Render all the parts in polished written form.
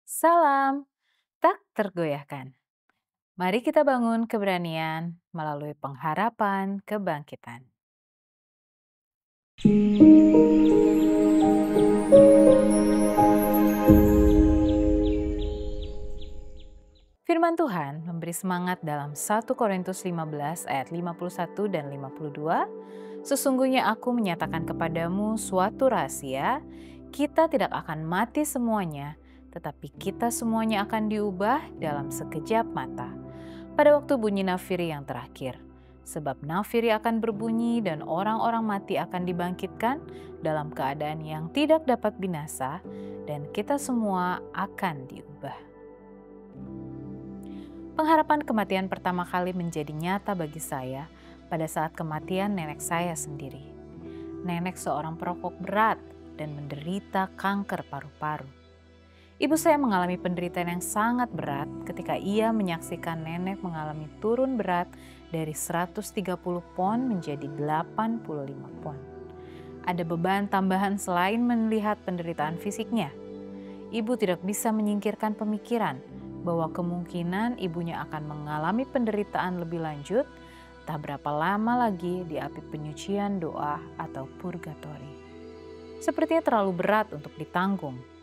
Salam, tak tergoyahkan. Mari kita bangun keberanian melalui pengharapan kebangkitan. Firman Tuhan memberi semangat dalam 1 Korintus 15 ayat 51 dan 52. Sesungguhnya aku menyatakan kepadamu suatu rahasia, kita tidak akan mati semuanya, tetapi kita semuanya akan diubah dalam sekejap mata. Pada waktu bunyi nafiri yang terakhir. Sebab nafiri akan berbunyi dan orang-orang mati akan dibangkitkan dalam keadaan yang tidak dapat binasa dan kita semua akan diubah. Pengharapan kematian pertama kali menjadi nyata bagi saya pada saat kematian nenek saya sendiri. Nenek seorang perokok berat dan menderita kanker paru-paru. Ibu saya mengalami penderitaan yang sangat berat ketika ia menyaksikan nenek mengalami turun berat dari 130 pon menjadi 85 pon. Ada beban tambahan selain melihat penderitaan fisiknya. Ibu tidak bisa menyingkirkan pemikiran bahwa kemungkinan ibunya akan mengalami penderitaan lebih lanjut tak berapa lama lagi di api penyucian doa atau purgatori. Sepertinya terlalu berat untuk ditanggung.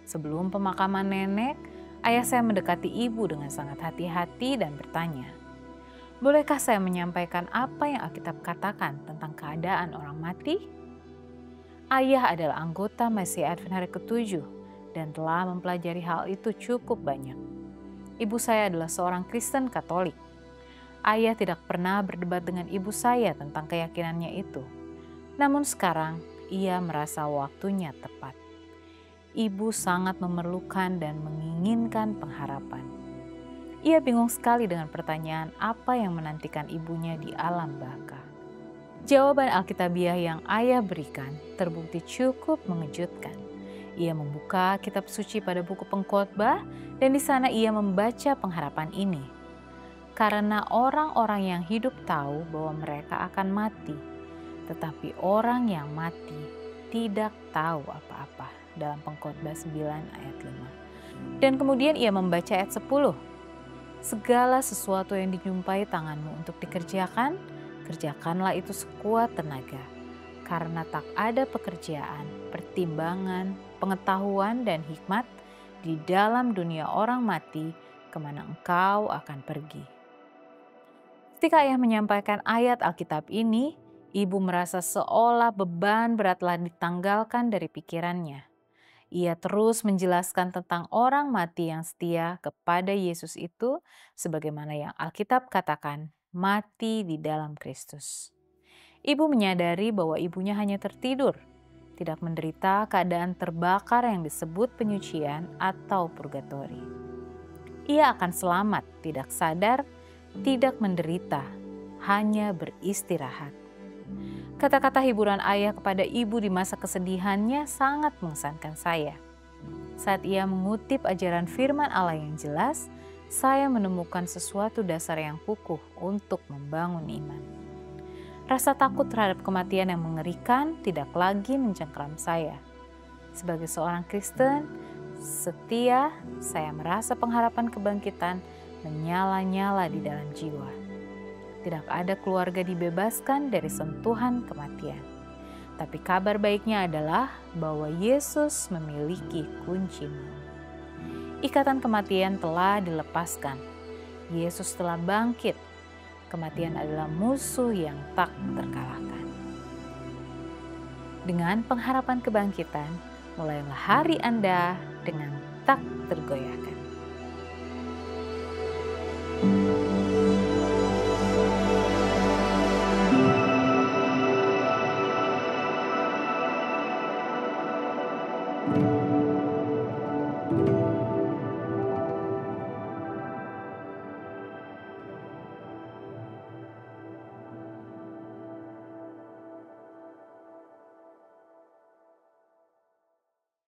Sebelum pemakaman nenek, ayah saya mendekati ibu dengan sangat hati-hati dan bertanya, "Bolehkah saya menyampaikan apa yang Alkitab katakan tentang keadaan orang mati?" Ayah adalah anggota Masjid Advent hari ke-7 dan telah mempelajari hal itu cukup banyak. Ibu saya adalah seorang Kristen Katolik. Ayah tidak pernah berdebat dengan ibu saya tentang keyakinannya itu. Namun sekarang, ia merasa waktunya tepat. Ibu sangat memerlukan dan menginginkan pengharapan. Ia bingung sekali dengan pertanyaan apa yang menantikan ibunya di alam baka. Jawaban Alkitabiah yang ayah berikan terbukti cukup mengejutkan. Ia membuka kitab suci pada buku Pengkhotbah dan di sana ia membaca pengharapan ini. Karena orang-orang yang hidup tahu bahwa mereka akan mati, tetapi orang yang mati tidak tahu apa-apa. Dalam Pengkhotbah 9 ayat 5. Dan kemudian ia membaca ayat 10. Segala sesuatu yang dijumpai tanganmu untuk dikerjakan, kerjakanlah itu sekuat tenaga. Karena tak ada pekerjaan, pertimbangan, pengetahuan dan hikmat di dalam dunia orang mati kemana engkau akan pergi. Ketika ayah menyampaikan ayat Alkitab ini, ibu merasa seolah beban berat telah ditanggalkan dari pikirannya. Ia terus menjelaskan tentang orang mati yang setia kepada Yesus itu sebagaimana yang Alkitab katakan, mati di dalam Kristus. Ibu menyadari bahwa ibunya hanya tertidur, tidak menderita keadaan terbakar yang disebut penyucian atau purgatori. Ia akan selamat, tidak sadar, tidak menderita, hanya beristirahat. Kata-kata hiburan ayah kepada ibu di masa kesedihannya sangat mengesankan saya. Saat ia mengutip ajaran firman Allah yang jelas, saya menemukan sesuatu dasar yang kukuh untuk membangun iman. Rasa takut terhadap kematian yang mengerikan tidak lagi mencengkeram saya. Sebagai seorang Kristen setia, saya merasa pengharapan kebangkitan menyala-nyala di dalam jiwa. Tidak ada keluarga dibebaskan dari sentuhan kematian. Tapi kabar baiknya adalah bahwa Yesus memiliki kunci maut. Ikatan kematian telah dilepaskan. Yesus telah bangkit. Kematian adalah musuh yang tak terkalahkan. Dengan pengharapan kebangkitan, mulailah hari Anda dengan tak tergoyahkan.